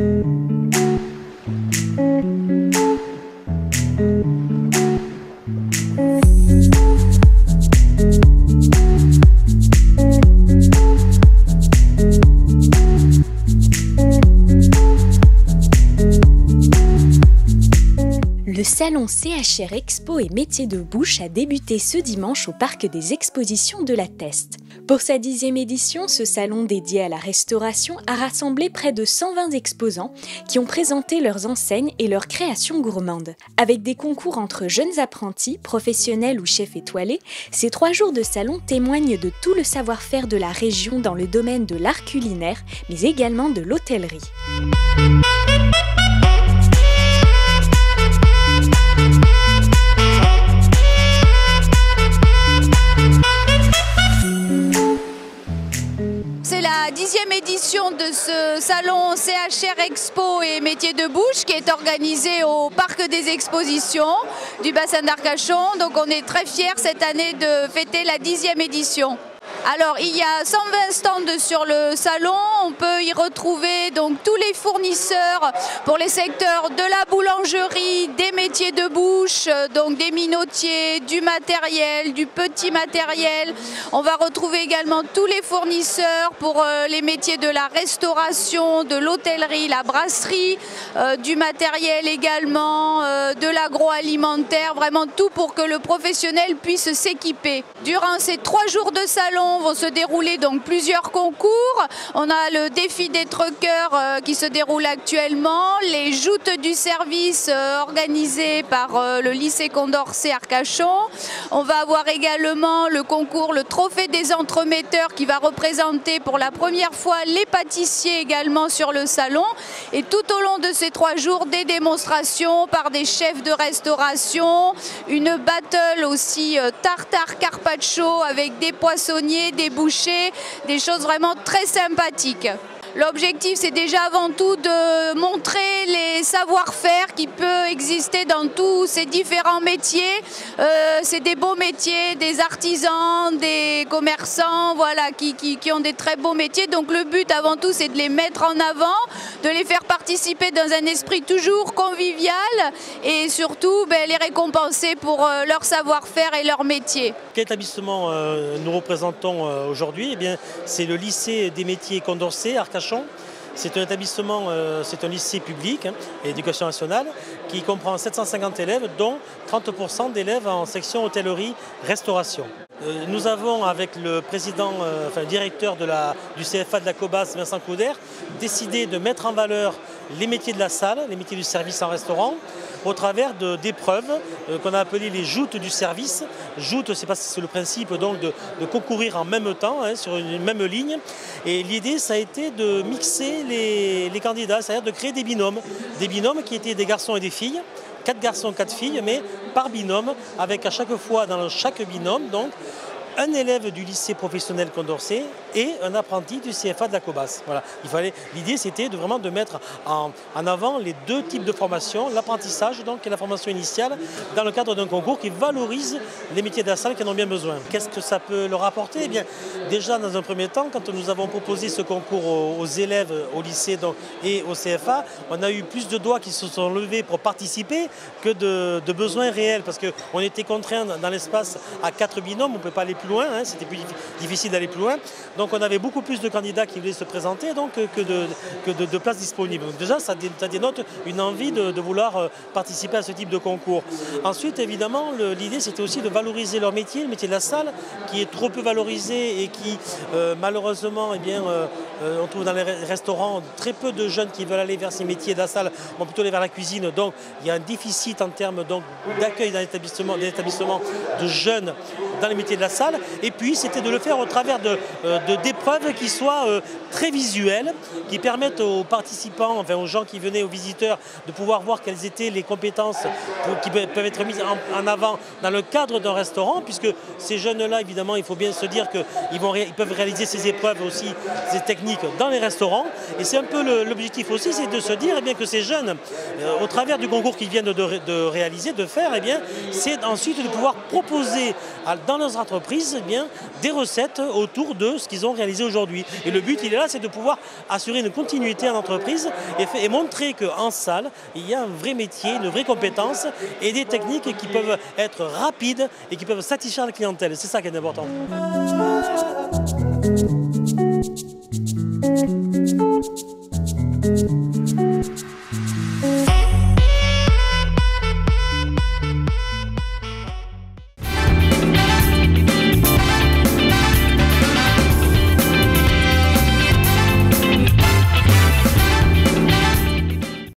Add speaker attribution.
Speaker 1: Le salon CHR Expo et Métiers de Bouche a débuté ce dimanche au Parc des Expositions de la Teste. Pour sa 10e édition, ce salon dédié à la restauration a rassemblé près de 120 exposants qui ont présenté leurs enseignes et leurs créations gourmandes. Avec des concours entre jeunes apprentis, professionnels ou chefs étoilés, ces 3 jours de salon témoignent de tout le savoir-faire de la région dans le domaine de l'art culinaire, mais également de l'hôtellerie.
Speaker 2: C'est la 10e édition de ce salon CHR Expo et Métiers de Bouche qui est organisé au Parc des Expositions du bassin d'Arcachon. Donc on est très fiers cette année de fêter la 10e édition. Alors il y a 120 stands sur le salon, on peut y retrouver donc tous les fournisseurs pour les secteurs de la boulangerie, des métiers de bouche, donc des minotiers, du matériel, du petit matériel. On va retrouver également tous les fournisseurs pour les métiers de la restauration, de l'hôtellerie, la brasserie, du matériel également, de l'agroalimentaire, vraiment tout pour que le professionnel puisse s'équiper. Durant ces 3 jours de salon, vont se dérouler donc plusieurs concours. On a le défi des truckers qui se déroule actuellement, les joutes du service organisées par le lycée Condorcet Arcachon. On va avoir également le concours, le trophée des entremetteurs qui va représenter pour la première fois les pâtissiers également sur le salon. Et tout au long de ces 3 jours, des démonstrations par des chefs de restauration, une battle aussi tartare carpaccio avec des poissonniers, des bouchers, des choses vraiment très sympathiques. L'objectif, c'est déjà avant tout de montrer les savoir-faire qui peuvent exister dans tous ces différents métiers. C'est des beaux métiers, des artisans, des commerçants, voilà, qui ont des très beaux métiers. Donc le but avant tout, c'est de les mettre en avant, de les faire participer dans un esprit toujours convivial et surtout les récompenser pour leur savoir-faire et leur métier.
Speaker 3: Quel établissement nous représentons aujourd'hui? Eh bien, c'est le lycée des métiers Condorcet Arcachon. C'est un établissement, c'est un lycée public, éducation nationale, qui comprend 750 élèves, dont 30% d'élèves en section hôtellerie-restauration. Nous avons, avec le président, le directeur du CFA de la Cobas, Vincent Couder, décidé de mettre en valeur les métiers de la salle, les métiers du service en restaurant, au travers d'épreuves qu'on a appelées les joutes du service. Joutes, c'est le principe donc de concourir en même temps, sur une même ligne. Et l'idée, ça a été de mixer les candidats, c'est-à-dire de créer des binômes qui étaient des garçons et des filles, 4 garçons, 4 filles, mais par binôme, avec à chaque fois dans chaque binôme, donc, un élève du lycée professionnel Condorcet et un apprenti du CFA de la Cobas. Voilà. L'idée, c'était vraiment de mettre en avant les 2 types de formation, l'apprentissage donc et la formation initiale, dans le cadre d'un concours qui valorise les métiers de la salle qui en ont bien besoin. Qu'est-ce que ça peut leur apporter? Eh bien, déjà, dans un premier temps, quand nous avons proposé ce concours aux élèves au lycée et au CFA, on a eu plus de doigts qui se sont levés pour participer que de besoins réels, parce qu'on était contraints dans l'espace à 4 binômes, on ne peut pas aller plus loin, c'était plus difficile d'aller plus loin. Donc on avait beaucoup plus de candidats qui voulaient se présenter donc, que de places disponibles. Donc déjà, ça dénote une envie de vouloir participer à ce type de concours. Ensuite, évidemment, l'idée, c'était aussi de valoriser leur métier, le métier de la salle, qui est trop peu valorisé et qui, malheureusement, on trouve dans les restaurants très peu de jeunes qui veulent aller vers ces métiers de la salle, vont plutôt aller vers la cuisine. Donc il y a un déficit en termes d'accueil dans l'établissement de jeunes dans les métiers de la salle. Et puis, c'était de le faire au travers d'épreuves qui soient très visuelles, qui permettent aux participants, enfin aux gens qui venaient, aux visiteurs, de pouvoir voir quelles étaient les compétences qui peuvent être mises en avant dans le cadre d'un restaurant, puisque ces jeunes-là, évidemment, il faut bien se dire qu'ils peuvent réaliser ces épreuves aussi, ces techniques dans les restaurants. Et c'est un peu l'objectif aussi, c'est de se dire que ces jeunes, au travers du concours qu'ils viennent de réaliser, de faire, c'est ensuite de pouvoir proposer dans leurs entreprises des recettes autour de ce qu'ils ont réalisé aujourd'hui. Et le but, il est là, c'est de pouvoir assurer une continuité en entreprise et montrer qu'en salle, il y a un vrai métier, une vraie compétence et des techniques qui peuvent être rapides et qui peuvent satisfaire la clientèle. C'est ça qui est important.